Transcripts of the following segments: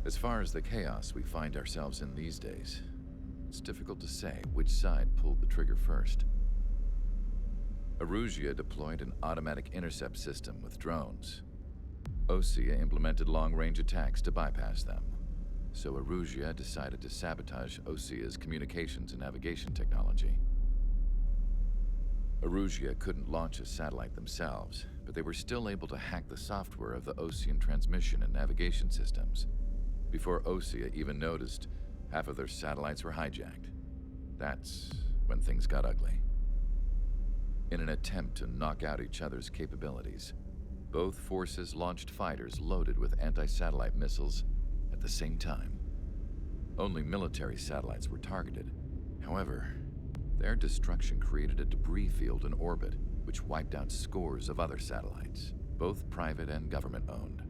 As far as the chaos we find ourselves in these days, it's difficult to say which side pulled the trigger first. Erusia deployed an automatic intercept system with drones. Osea implemented long-range attacks to bypass them. So Erusia decided to sabotage Osea's communications and navigation technology. Erusia couldn't launch a satellite themselves, but they were still able to hack the software of the Osean transmission and navigation systems. Before Osea even noticed, half of their satellites were hijacked. That's when things got ugly. In an attempt to knock out each other's capabilities, both forces launched fighters loaded with anti-satellite missiles at the same time. Only military satellites were targeted. However, their destruction created a debris field in orbit, which wiped out scores of other satellites, both private and government-owned.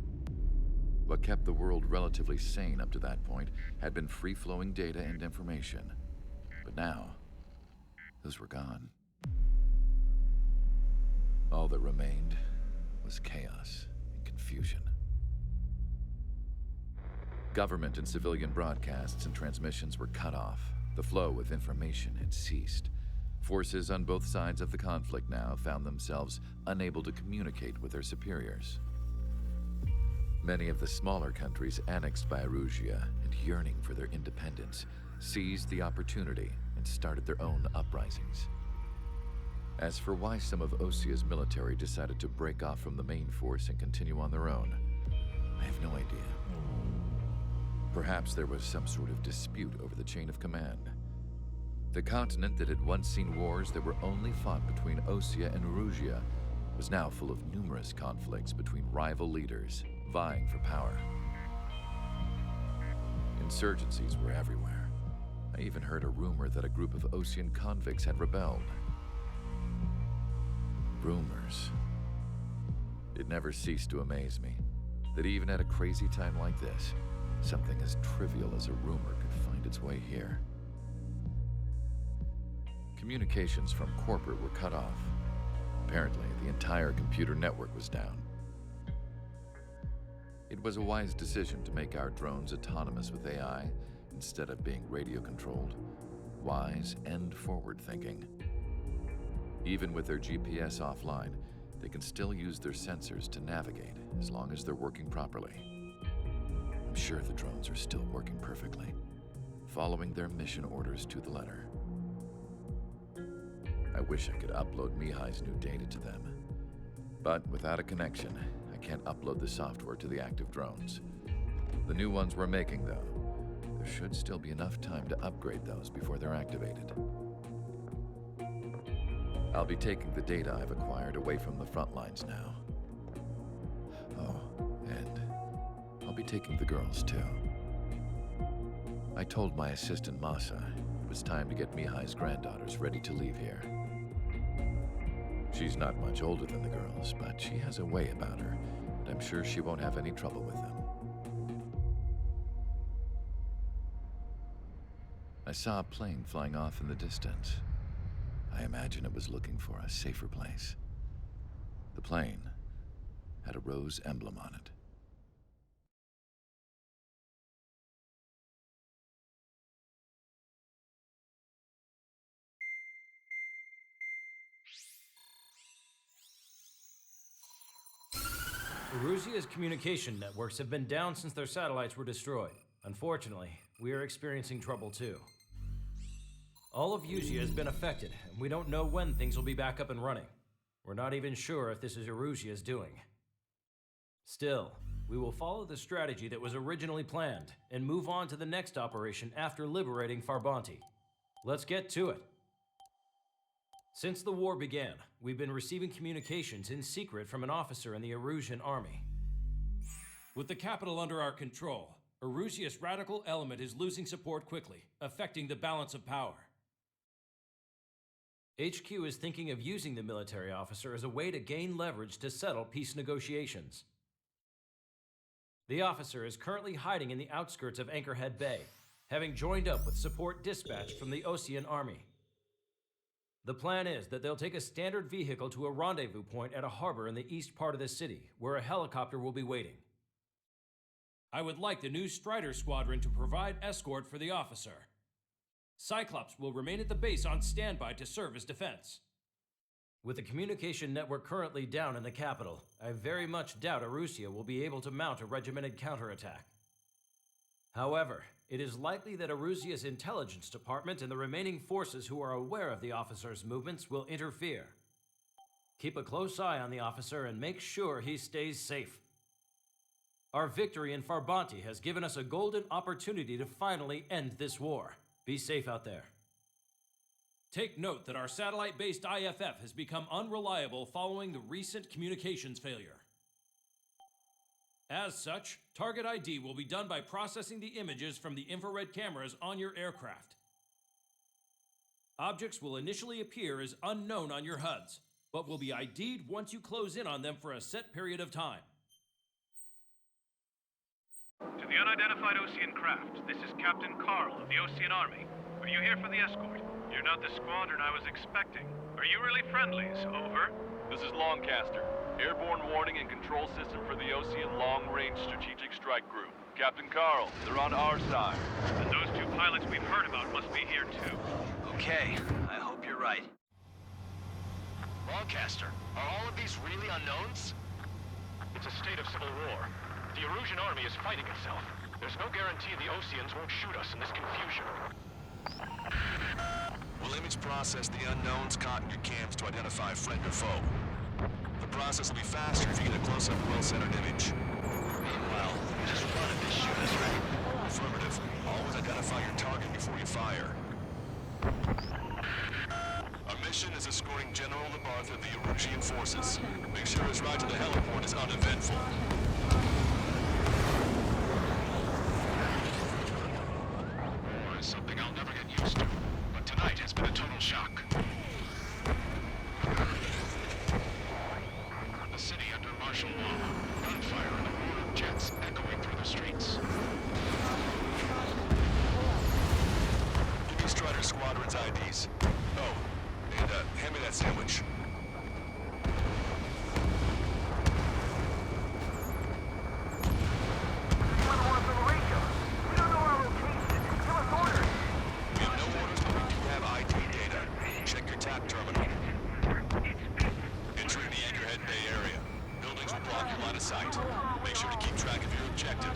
What kept the world relatively sane up to that point had been free-flowing data and information. But now, those were gone. All that remained was chaos and confusion. Government and civilian broadcasts and transmissions were cut off. The flow of information had ceased. Forces on both sides of the conflict now found themselves unable to communicate with their superiors. Many of the smaller countries annexed by Erusia and yearning for their independence seized the opportunity and started their own uprisings. As for why some of Osea's military decided to break off from the main force and continue on their own, I have no idea. Perhaps there was some sort of dispute over the chain of command. The continent that had once seen wars that were only fought between Osea and Erusia was now full of numerous conflicts between rival leaders vying for power. Insurgencies were everywhere. I even heard a rumor that a group of Osean convicts had rebelled. Rumors. It never ceased to amaze me that even at a crazy time like this, something as trivial as a rumor could find its way here. Communications from corporate were cut off. Apparently, the entire computer network was down. It was a wise decision to make our drones autonomous with AI instead of being radio-controlled. Wise and forward-thinking. Even with their GPS offline, they can still use their sensors to navigate as long as they're working properly. I'm sure the drones are still working perfectly, following their mission orders to the letter. I wish I could upload Mihai's new data to them. But without a connection, I can't upload the software to the active drones. The new ones we're making, though, there should still be enough time to upgrade those before they're activated. I'll be taking the data I've acquired away from the front lines now. Oh, and I'll be taking the girls, too. I told my assistant Masa it was time to get Mihai's granddaughters ready to leave here. She's not much older than the girls, but she has a way about her, and I'm sure she won't have any trouble with them. I saw a plane flying off in the distance. I imagine it was looking for a safer place. The plane had a rose emblem on it. Erusia's communication networks have been down since their satellites were destroyed. Unfortunately, we are experiencing trouble too. All of Usia has been affected, and we don't know when things will be back up and running. We're not even sure if this is Erusia's doing. Still, we will follow the strategy that was originally planned and move on to the next operation after liberating Farbanti. Let's get to it. Since the war began, we've been receiving communications in secret from an officer in the Erusian army. With the capital under our control, Erusia's radical element is losing support quickly, affecting the balance of power. HQ is thinking of using the military officer as a way to gain leverage to settle peace negotiations. The officer is currently hiding in the outskirts of Anchorhead Bay, having joined up with support dispatched from the Osean army. The plan is that they'll take a standard vehicle to a rendezvous point at a harbor in the east part of the city, where a helicopter will be waiting. I would like the new Strider Squadron to provide escort for the officer. Cyclops will remain at the base on standby to serve as defense. With the communication network currently down in the capital, I very much doubt Arusea will be able to mount a regimented counterattack. However, it is likely that Arusea's intelligence department and the remaining forces who are aware of the officer's movements will interfere. Keep a close eye on the officer and make sure he stays safe. Our victory in Farbanti has given us a golden opportunity to finally end this war. Be safe out there. Take note that our satellite-based IFF has become unreliable following the recent communications failure. As such, target ID will be done by processing the images from the infrared cameras on your aircraft. Objects will initially appear as unknown on your HUDs, but will be ID'd once you close in on them for a set period of time. To the unidentified Osean craft, this is Captain Carl of the Osean Army. Are you here for the escort? You're not the squadron I was expecting. Are you really friendlies? Over. This is Longcaster. Airborne warning and control system for the Osean Long Range Strategic Strike Group. Captain Carl, they're on our side. And those two pilots we've heard about must be here too. Okay, I hope you're right. Longcaster, are all of these really unknowns? It's a state of civil war. The Erusian army is fighting itself. There's no guarantee the Oseans won't shoot us in this confusion. We'll image process the unknowns caught in your cams to identify friend or foe. The process will be faster if you get a close-up, well-centered image. Meanwhile, just run if they shoot us, right? Affirmative. Always identify your target before you fire. Our mission is escorting General Labarthe of the Erusian forces. Make sure his ride to the heliport is uneventful. War is something I'll never get used to, but tonight has been a total shock. The city under martial law, gunfire and a roar of jets echoing through the streets. Give me Strider Squadron's IDs. Oh, and hand me that sandwich. We have no orders, but we do have ID data. Check your TAP terminal. Entering the Anchorhead Bay area. Buildings will block your line of sight. Make sure to keep track of your objective.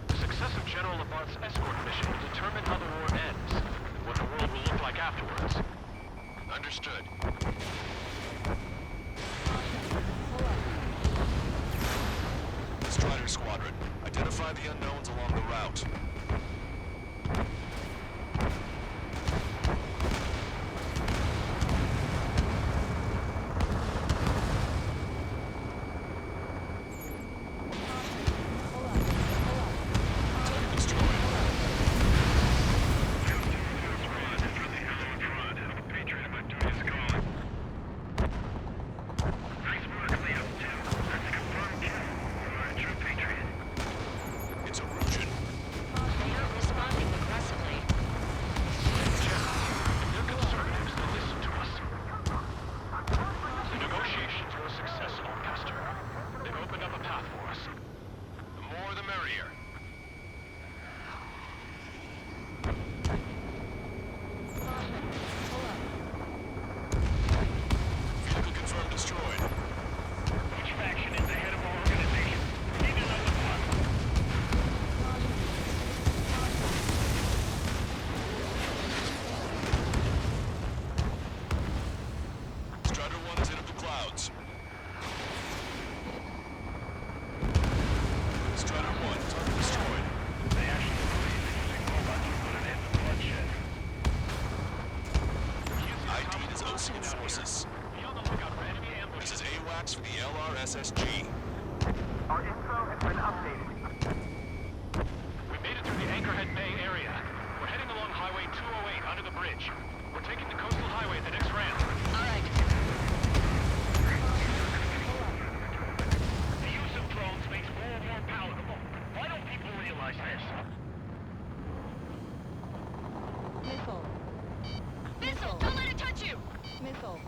The success of General Labarthe's escort mission will determine how the war ends, and what the world will look like afterwards. Understood. Strider Squadron, identify the unknowns along the route. Target destroyed. It's Erusian. They are responding aggressively. They're conservatives that listen to us. The negotiations were a success, Lancaster. They've opened up a path for us. The more the merrier. Vehicle confirmed destroyed. Which faction is the head of our organization? We need to know the plot. Strider 1 is into the clouds. Strider 1, target destroyed. They actually believe that using robots will put an end to bloodshed. ID is Osean forces. Be on the lookout for enemy ambushes. This is AWACS for the LRSSG. Our info has been updated. We made it through the Anchorhead Bay area. We're heading along Highway 208 under the bridge. We're taking the coastal highway at the next ramp. All right. The use of drones makes war more palatable. Why don't people realize this? Missile. Missile, don't let it touch you! Missile.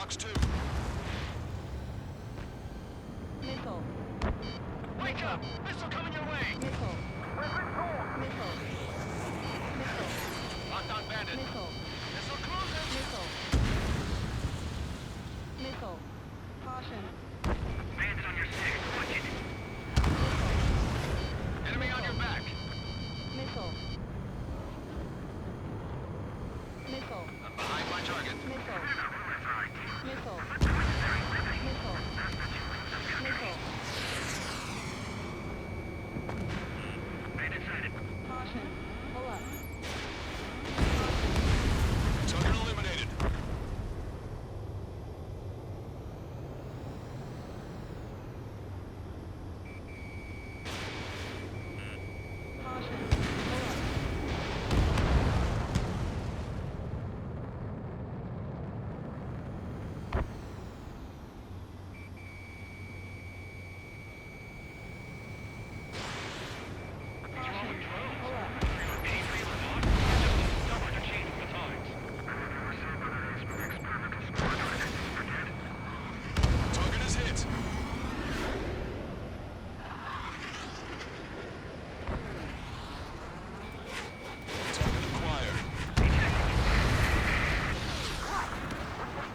Fox 2. Missile. Wake up! Missile coming your way! Missile. Missile. Missile. Locked on bandit. Missile. Missile cruising! Missile. Missile. Caution. Bandit on your six. Watch it. Enemy on your back. Missile. Missile. I'm behind my target. Missile. Missile. Missile. Missile. Bandit sighted. Caution. Pull up. Target eliminated. Caution. Pull up. Caution. Pull up. Target is hit. Target acquired.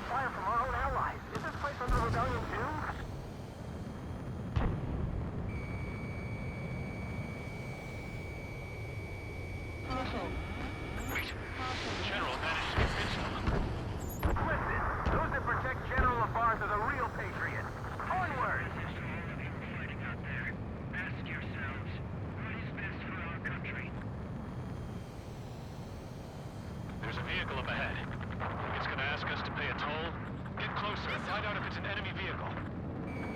Fire from our own allies. Is this place under rebellion too? Missile. Caution. General managed to convince them. Listen, those that protect general affairs are the real patriots. Onward! Fighting out there. Ask yourselves, what is best for our country? There's a vehicle up ahead. It's gonna ask us to pay a toll. Get closer and find out if it's an enemy vehicle.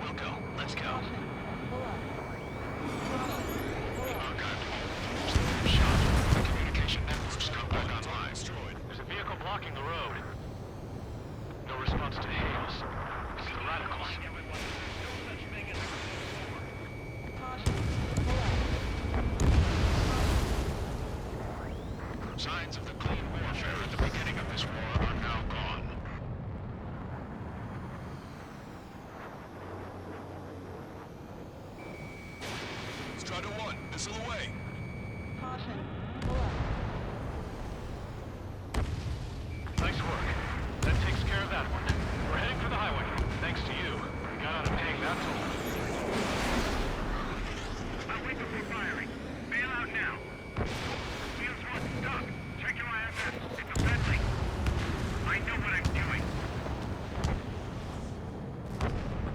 We'll go. Let's go. Caution. Pull up. Pull up. Shot. The communication networks come back online. Destroyed. There's a vehicle blocking the road. No response to hails. It's the radicals. Caution. Pull up. Signs of the clean warfare at the beginning of this war are now gone. Strider 1, missile away. Caution. Pull up. Nice work. That takes care of that one. We're heading for the highway. Thanks to you. We got out of paying that toll. I'll wait before firing. Bail out now. Wheels 1, stop. Check your IFS. It's a friendly. I know what I'm doing.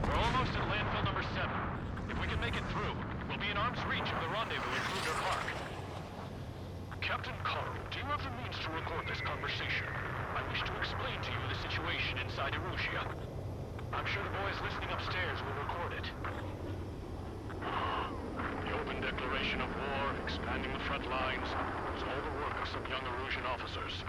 We're almost at landfill number 7. If we can make it through, we'll be in arm's reach of the rendezvous at Kruger Park. Captain Carl, do you have the means to record this conversation? I wish to explain to you the situation inside Erusia. I'm sure the boys listening upstairs will record it. The open declaration of war, expanding the front lines, was all the work of some young Erusian officers.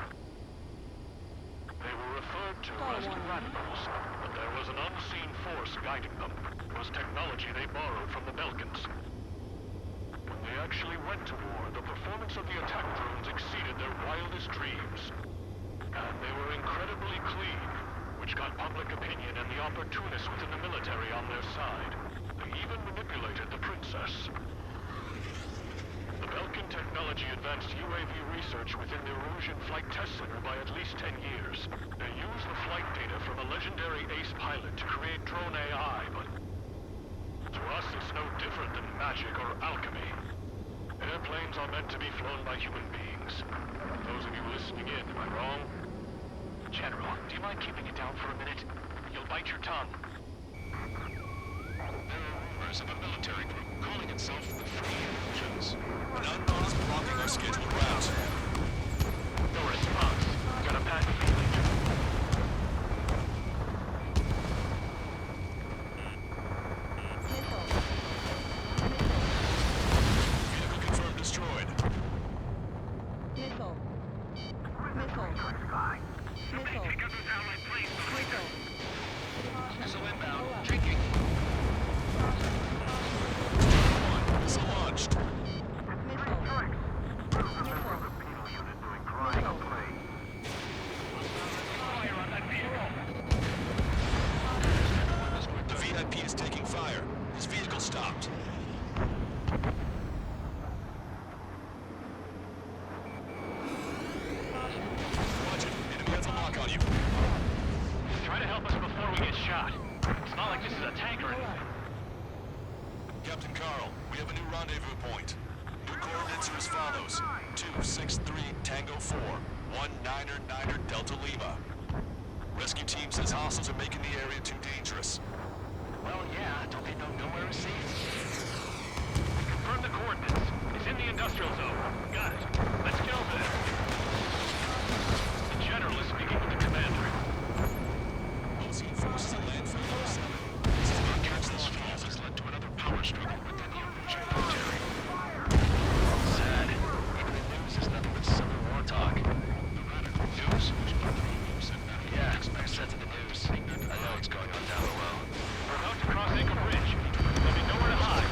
They were referred to as the radicals, but there was an unseen force guiding them. It was technology they borrowed from the Belkans. When they actually went to war, the performance of the attack drones exceeded their wildest dreams. And they were incredibly clean, which got public opinion and the opportunists within the military on their side. They even manipulated the princess. The Belkan technology advanced UAV research within the Erusian Flight Test Center by at least 10 years. They used the flight data from a legendary ace pilot to create drone AI, but to us it's no different than magic or alchemy. Airplanes are meant to be flown by human beings. Those of you listening in, am I wrong? General, do you mind keeping it down for a minute? You'll bite your tongue. There are rumors of a military group calling itself the Free Erusians. An unknown is blocking our scheduled route. No response. Got a patent feeling. Missile. Vehicle confirmed destroyed. Missile. Missile. Missile. Take out those allied planes behind us. Missile. Caution. Missile inbound. Pull up. Drinking. Caution. Missile launched. Missile. Missile. Penal unit doing crying Missile. play. have a new rendezvous point. New coordinates are as follows. 263 Tango 4, 19er Delta Lima. Rescue team says hostiles are making the area too dangerous. Well, yeah, don't they know nowhere is safe? Confirm the coordinates. It's in the industrial zone. Got it. Let's get over there. The general is speaking with the commander. Ocean forces at landfill 07. This is about catch this fall has led to another power struggle within the Apache military. Sad. Even the news is nothing but civil war talk. The radical news? Yeah, I said to the news. I know what's going on down below. We're about to cross Anchor Bridge. There'll be nowhere to hide.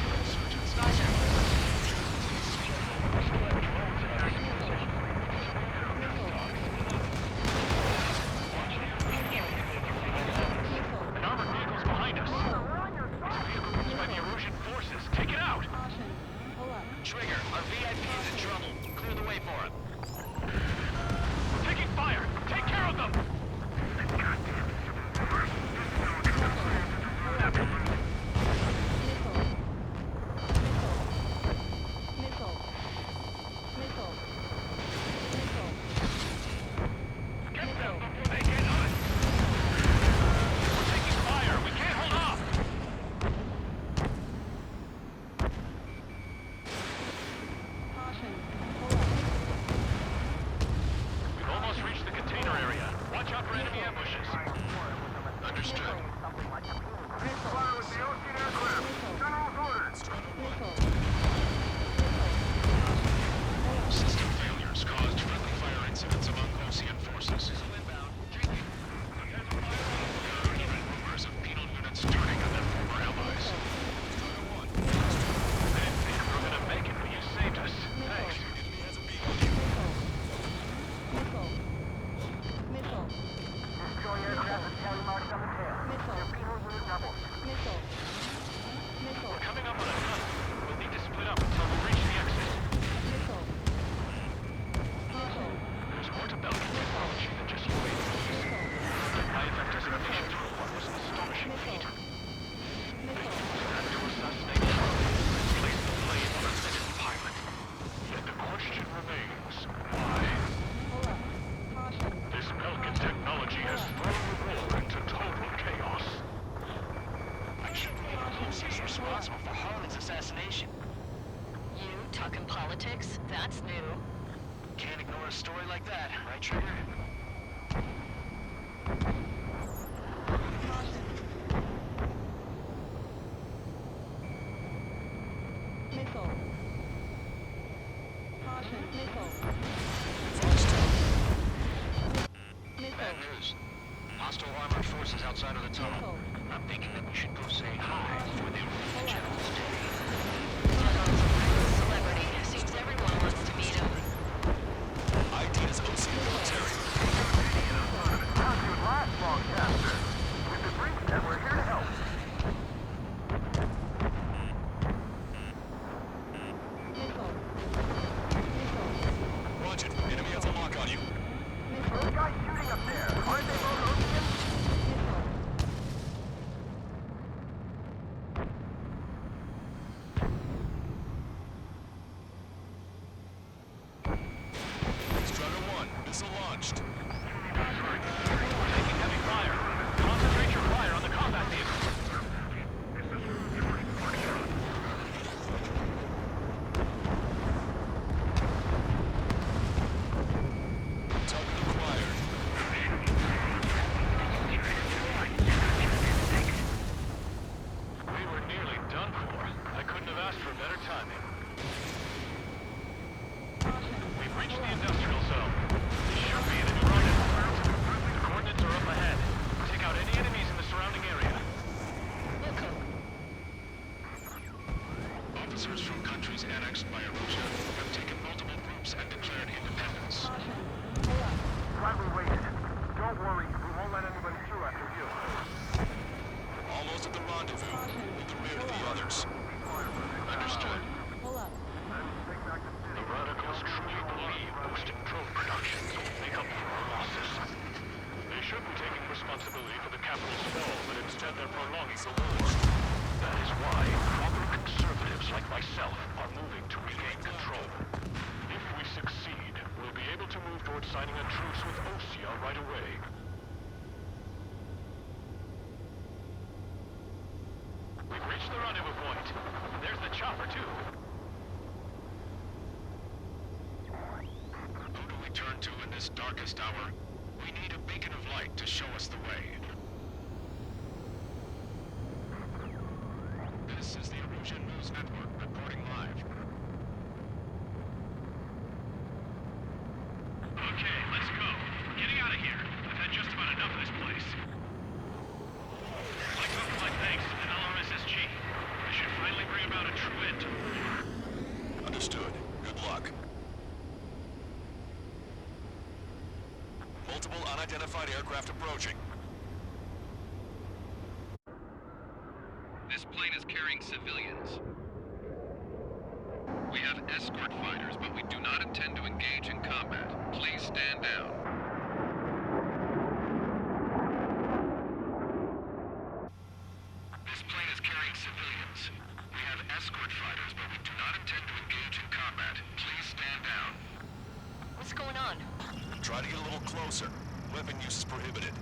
An armored vehicle's behind us. This vehicle used by the Erusian forces. Take it out! Caution. Pull up. Trigger, our VIP is in trouble. Clear the way for him. We're taking fire! Take care of them! Missile. Get them before they get us! We're taking fire! We can't hold off! Caution. Pull up. We've almost reached the container area. Watch out for enemy ambushes. Understood. System failures caused friendly fire incidents among Ocean forces. Rumors of penal units turning on their former allies. I didn't think we were gonna make it, but you saved us. Thanks. We're coming up on a tunnel. We'll need to split up until we reach the exit. There's more to Belgian technology than just wave. My effector's innovation through one was an astonishing feat. Stand to assassinate Trump and place the blame on a minute pilot. Yet the question remains, why? This Belgian technology has thrown the war into total chaos. I can't believe Lucy's responsible for Harlan's assassination. You talking politics? That's new. Can't ignore a story like that, right, Trigger? Bad news. Hostile armored forces outside of the tunnel. I'm thinking that we should go say hi before they ruin the general's day. Celebrity. Seems everyone wants to meet him. ID is Ocean military. With the brief that we're here to help. Roger. Enemy has a lock on you. Those guys shooting up there, aren't they both Ocean? Strider 1, missile launched. We're taking heavy fire. Concentrate your fire on the combat vehicle. Target acquired. We were nearly done for. I couldn't have asked for better timing. We've reached the industrial zone. This should be the new rendezvous. The coordinates are up ahead. Take out any enemies in the surrounding area. Officers from countries annexed by Erusia have taken multiple groups and declared independence. Glad we waited. Don't worry, we won't let anybody through after you. Almost at the rendezvous. In the rear of the others. Understood. Pull up. The radicals truly believe boosting drone productions will make up for our losses. They should be taking responsibility for the capital's fall, but instead they're prolonging the war. That is why proper conservatives like myself are moving to regain control. If we succeed, we'll be able to move towards signing a truce with Osea right away. We've reached the rendezvous point. There's the chopper, too. Who do we turn to in this darkest hour? We need a beacon of light to show us the way. This is the Erosion News Network reporting live. Okay, let's go. We're getting out of here. I've had just about enough of this place. I'd like to offer my thanks to the LRSSG. This should finally bring about a true end to the war. Understood. Good luck. Multiple unidentified aircraft approaching. This plane is carrying civilians. We have escort fighters, but we do not intend to engage in combat. Please stand down. This plane is carrying civilians. We have escort fighters, but we do not intend to engage in combat. Please stand down. What's going on? Try to get a little closer. Weapon use is prohibited.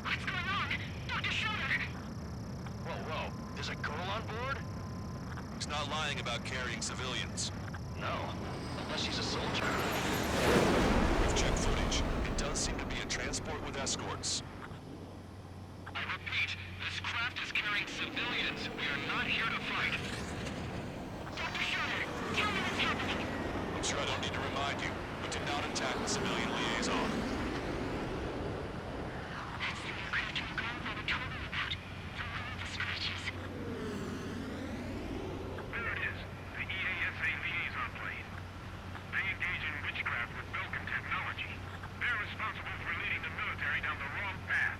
What's going on? Dr. Schroeder! Whoa. There's a girl on board? He's not lying about carrying civilians. No. Unless she's a soldier. We've checked footage. It does seem to be a transport with escorts. I repeat, this craft is carrying civilians. We are not here to fight. Dr. Schroeder, tell me what's happening. I'm sure I don't need to remind you, but did not attack the civilian liaison. That's the aircraft your grandfather told me about. The one with the scratches. There it is. The EASA liaison plane. They engage in witchcraft with Belkin technology. They're responsible for leading the military down the wrong path.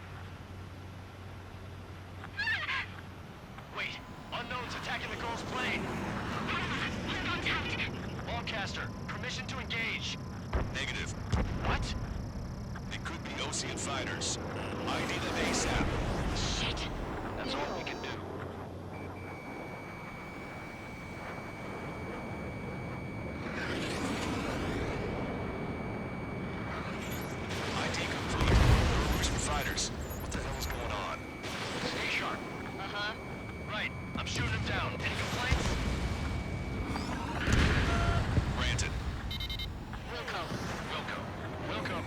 Wait. Unknown's attacking the girl's plane. Hold on tight. Longcaster, permission to engage. Negative. What? They could be Ocean fighters. ID them ASAP. Shit. That's all we can do. ID complete. They're Ocean fighters. What the hell is going on? Stay sharp. Uh-huh. Right. I'm shooting him down. Any complaints? Granted. Wilco. Wilco.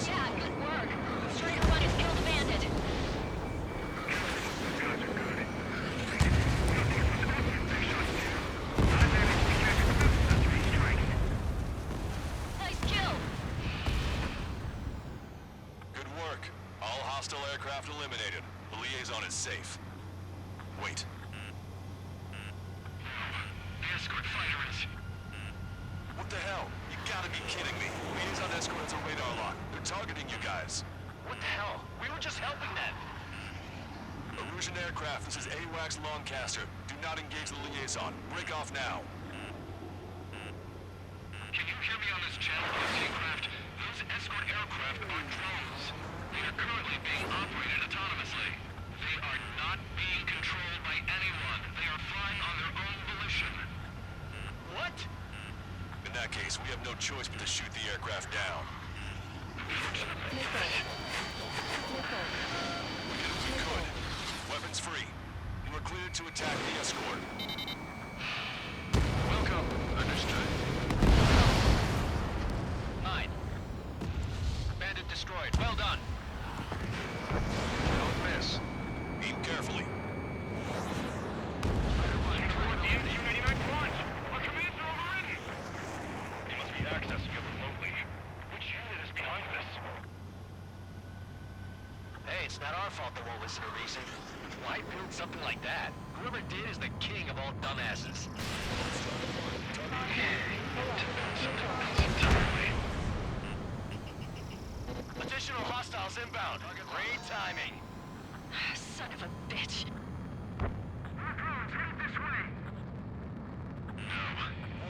Yeah, good work. Striker 1 is killed a bandit. These guys are good. Nothing was awesome they shot down. I managed to catch a close strike. Nice kill. Good work. All hostile aircraft eliminated. The liaison is safe. Wait. The escort fighter is... What the hell? You gotta be kidding me. Liaison escort has a radar lock. They're targeting you guys. What the hell? We were just helping them. Erosion aircraft, this is AWACS Longcaster. Do not engage the liaison. Break off now. Can you hear me on this channel, Craft? Those escort aircraft are drones. They are currently being operated autonomously. They are not being controlled by anyone. They are flying on their own volition. What? In that case, we have no choice but to shoot the aircraft down. Missile. Missile. We could. Weapons free. You are cleared to attack the escort. Welcome. Understood. Fine. Bandit destroyed. Well done. Don't miss. Aim carefully. Toward the MQ-99 launch. Our commands are overridden. They must be accessing it remotely. Which unit is behind this? Hey, it's not our fault they won't listen to reason. Why build something like that? Whoever did is the king of all dumbasses. Additional hostiles inbound. Great timing. Son of a bitch. Our drones headed this way.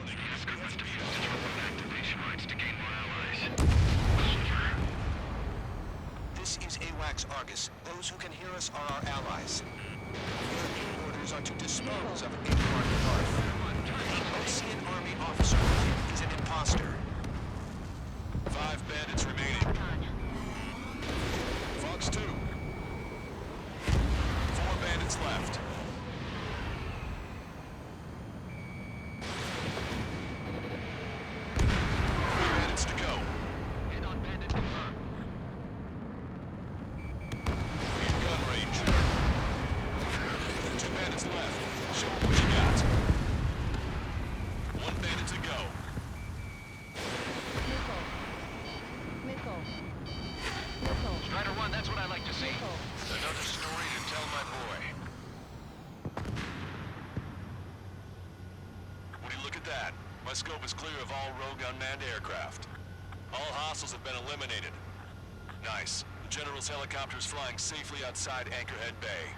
The escort must be used to activation rights to gain more allies. This This is AWACS Argus. Those who can hear us are our allies. Their orders are to dispose of Acorn Earth. The Ocean Army officer is an imposter. 5 bandits remaining. Fox 2. 4 bandits left. 3 bandits to go. Hit on bandit confirmed. In gun range. 2 bandits left. Show 'em what you got. 1 bandit to go. Missile. Strider 1, that's what I like to see. Missile. Another story to tell my boy. Would you look at that? My scope is clear of all rogue unmanned aircraft. All hostiles have been eliminated. Nice. The General's helicopter is flying safely outside Anchorhead Bay.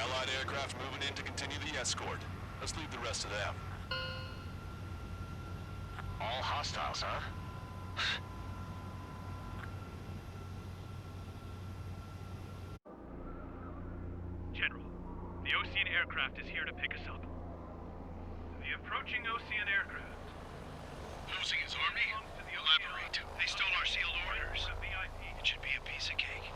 Allied aircraft moving in to continue the escort. Let's leave the rest to them. All hostiles, huh? General, the Ocean aircraft is here to pick us up. The approaching Ocean aircraft. Losing his army? Elaborate. They stole our sealed orders. It should be a piece of cake.